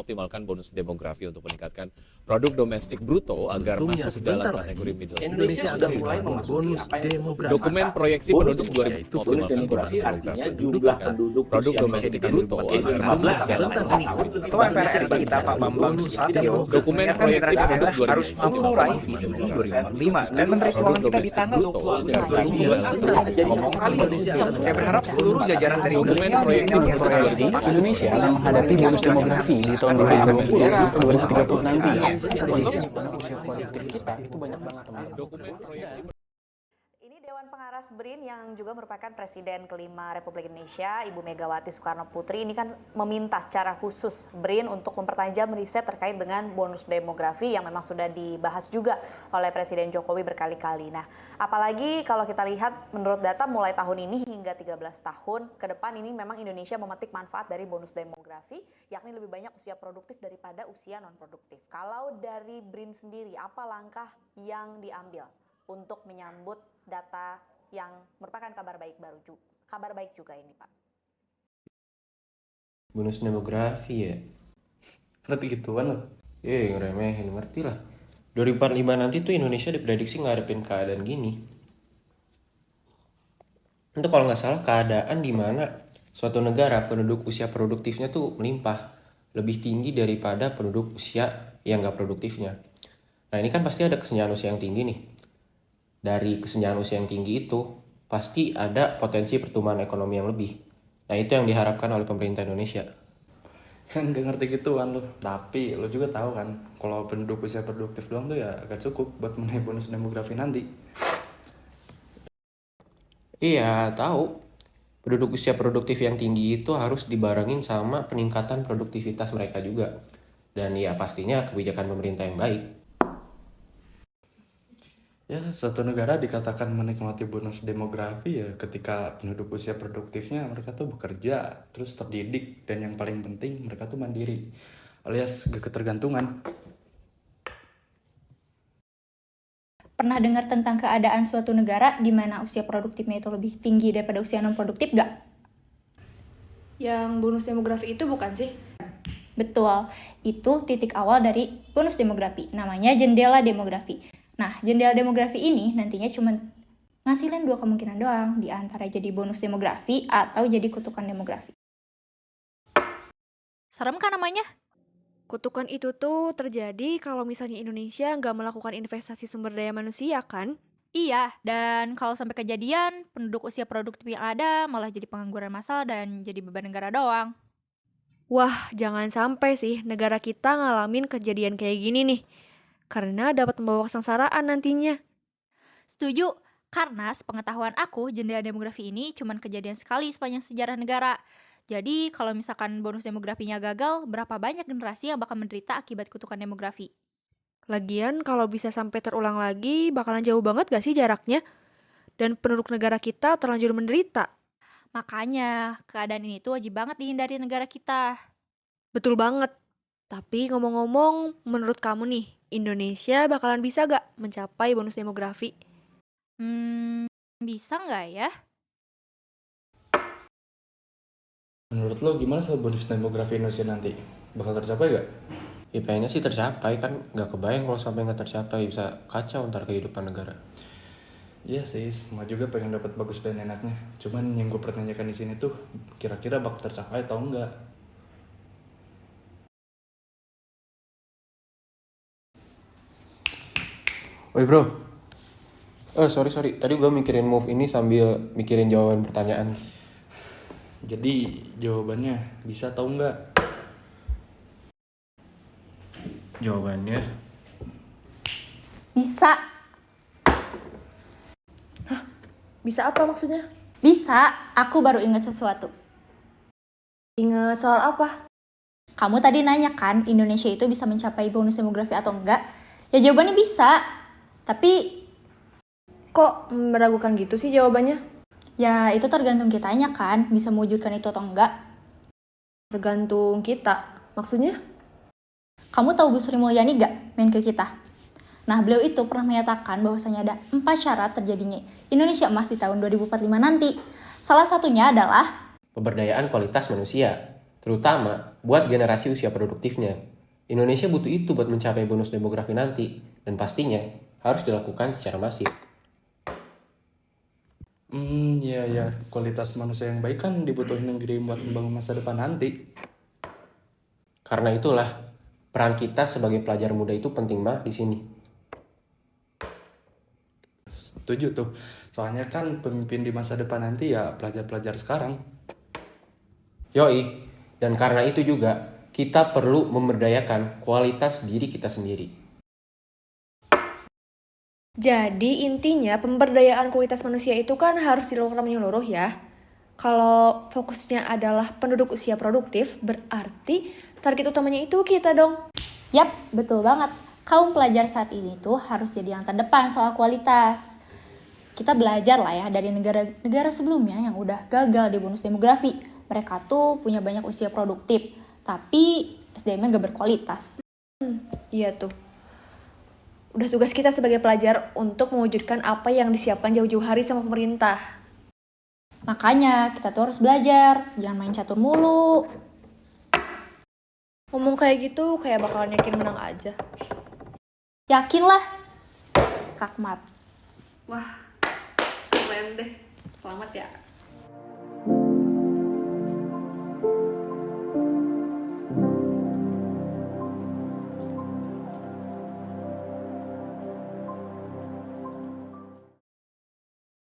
mengoptimalkan bonus demografi untuk meningkatkan produk domestik bruto agar masuk dalam kategori middle. Indonesia akan mulai bonus demografi. Dokumen proyeksi penduduk 2000 bonus demografi artinya jumlah penduduk produk domestik bruto agar masuk dalam Ketua MPR RI kita Pak Bambang Susatyo dokumen proyeksi penduduk harus mengurai visi 2045 dan Menteri Keuangan kita di tanggal 20 2021 jadi satu kali. Saya berharap seluruh jajaran dari dokumen proyeksi Indonesia akan menghadapi bonus demografi di tahun 2020 sampai 2030 nanti. Usia produktif kita itu banyak banget, teman-teman. Ini Dewan Pengarah BRIN yang juga merupakan Presiden kelima Republik Indonesia, Ibu Megawati Soekarno Putri, ini kan meminta secara khusus BRIN untuk mempertajam riset terkait dengan bonus demografi yang memang sudah dibahas juga oleh Presiden Jokowi berkali-kali. Nah, apalagi kalau kita lihat menurut data mulai tahun ini hingga 13 tahun ke depan ini memang Indonesia memetik manfaat dari bonus demografi, yakni lebih banyak usia produktif daripada usia non-produktif. Kalau dari BRIN sendiri, apa langkah yang diambil untuk menyambut data yang merupakan kabar baik juga ini, Pak? Bonus demografi ya? Ngerti gituan loh? Ngeremehin, ngerti lah. 2045 nanti tuh Indonesia diprediksi ngadepin keadaan gini. Itu kalau nggak salah keadaan di mana suatu negara penduduk usia produktifnya tuh melimpah. Lebih tinggi daripada penduduk usia yang nggak produktifnya. Nah ini kan pasti ada kesenjangan usia yang tinggi nih. Dari kesenjangan usia yang tinggi itu, pasti ada potensi pertumbuhan ekonomi yang lebih. Nah itu yang diharapkan oleh pemerintah Indonesia. Kan gak ngerti gituan lo. Tapi lo juga tahu kan, kalau penduduk usia produktif doang tuh ya agak cukup buat memenuhi bonus demografi nanti. Iya, tahu. Penduduk usia produktif yang tinggi itu harus dibarengin sama peningkatan produktivitas mereka juga. Dan ya pastinya kebijakan pemerintah yang baik. Ya, suatu negara dikatakan menikmati bonus demografi ya ketika penduduk usia produktifnya mereka tuh bekerja, terus terdidik, dan yang paling penting mereka tuh mandiri, alias gak ketergantungan. Pernah dengar tentang keadaan suatu negara di mana usia produktifnya itu lebih tinggi daripada usia non-produktif gak? Yang bonus demografi itu bukan sih? Betul, itu titik awal dari bonus demografi, namanya jendela demografi. Nah, jendela demografi ini nantinya cuma ngasilin 2 kemungkinan doang, di antara jadi bonus demografi atau jadi kutukan demografi. Serem kan namanya? Kutukan itu tuh terjadi kalau misalnya Indonesia nggak melakukan investasi sumber daya manusia kan? Iya, dan kalau sampai kejadian, penduduk usia produktif yang ada malah jadi pengangguran massal dan jadi beban negara doang. Wah, jangan sampai sih negara kita ngalamin kejadian kayak gini nih. Karena dapat membawa kesengsaraan nantinya. Setuju, karena sepengetahuan aku, jendela demografi ini cuma kejadian sekali sepanjang sejarah negara. Jadi, kalau misalkan bonus demografinya gagal, berapa banyak generasi yang bakal menderita akibat kutukan demografi? Lagian, kalau bisa sampai terulang lagi, bakalan jauh banget gak sih jaraknya? Dan penduduk negara kita terlanjur menderita. Makanya, keadaan ini tuh wajib banget dihindari negara kita. Betul banget. Tapi ngomong-ngomong, menurut kamu nih, Indonesia bakalan bisa gak mencapai bonus demografi? Bisa gak ya? Menurut lo gimana soal bonus demografi Indonesia nanti? Bakal tercapai gak? Ya pengennya sih tercapai, kan gak kebayang kalau sampai gak tercapai, bisa kacau ntar kehidupan negara. Iya sih, semua juga pengen dapat bagus dan enaknya. Cuman yang gue pertanyakan di sini tuh, kira-kira bakal tercapai atau enggak? Woi bro. Sorry. Tadi gue mikirin move ini sambil mikirin jawaban pertanyaan. Jadi jawabannya bisa atau enggak? Jawabannya Bisa. Bisa apa maksudnya? Bisa, aku baru ingat sesuatu. Ingat soal apa? Kamu tadi nanya kan, Indonesia itu bisa mencapai bonus demografi atau enggak? Ya jawabannya bisa. Tapi kok meragukan gitu sih jawabannya? Ya itu tergantung kitanya kan, bisa mewujudkan itu atau enggak. Tergantung kita. Maksudnya? Kamu tahu Bu Sri Mulyani gak main ke kita? Nah beliau itu pernah menyatakan bahwasanya ada 4 syarat terjadinya Indonesia emas di tahun 2045 nanti. Salah satunya adalah pemberdayaan kualitas manusia. terutama buat generasi usia produktifnya. Indonesia butuh itu buat mencapai bonus demografi nanti, dan pastinya harus dilakukan secara masif. Ya, kualitas manusia yang baik kan dibutuhin negeri buat membangun masa depan nanti. Karena itulah, peran kita sebagai pelajar muda itu penting banget di sini. Setuju tuh, soalnya kan pemimpin di masa depan nanti ya pelajar-pelajar sekarang. Yoi, dan karena itu juga kita perlu memberdayakan kualitas diri kita sendiri. Jadi intinya pemberdayaan kualitas manusia itu kan harus dilakukan menyeluruh ya. Kalau fokusnya adalah penduduk usia produktif, berarti target utamanya itu kita dong. Yap, betul banget. Kaum pelajar saat ini tuh harus jadi yang terdepan soal kualitas. Kita belajar lah ya dari negara-negara sebelumnya yang udah gagal di bonus demografi. Mereka tuh punya banyak usia produktif, tapi SDM-nya gak berkualitas. Iya tuh. Udah tugas kita sebagai pelajar untuk mewujudkan apa yang disiapkan jauh-jauh hari sama pemerintah. Makanya kita tuh harus belajar, jangan main catur mulu. Ngomong kayak gitu kayak bakalan yakin menang aja. Yakinlah, skakmat. Wah, keren deh. Selamat ya.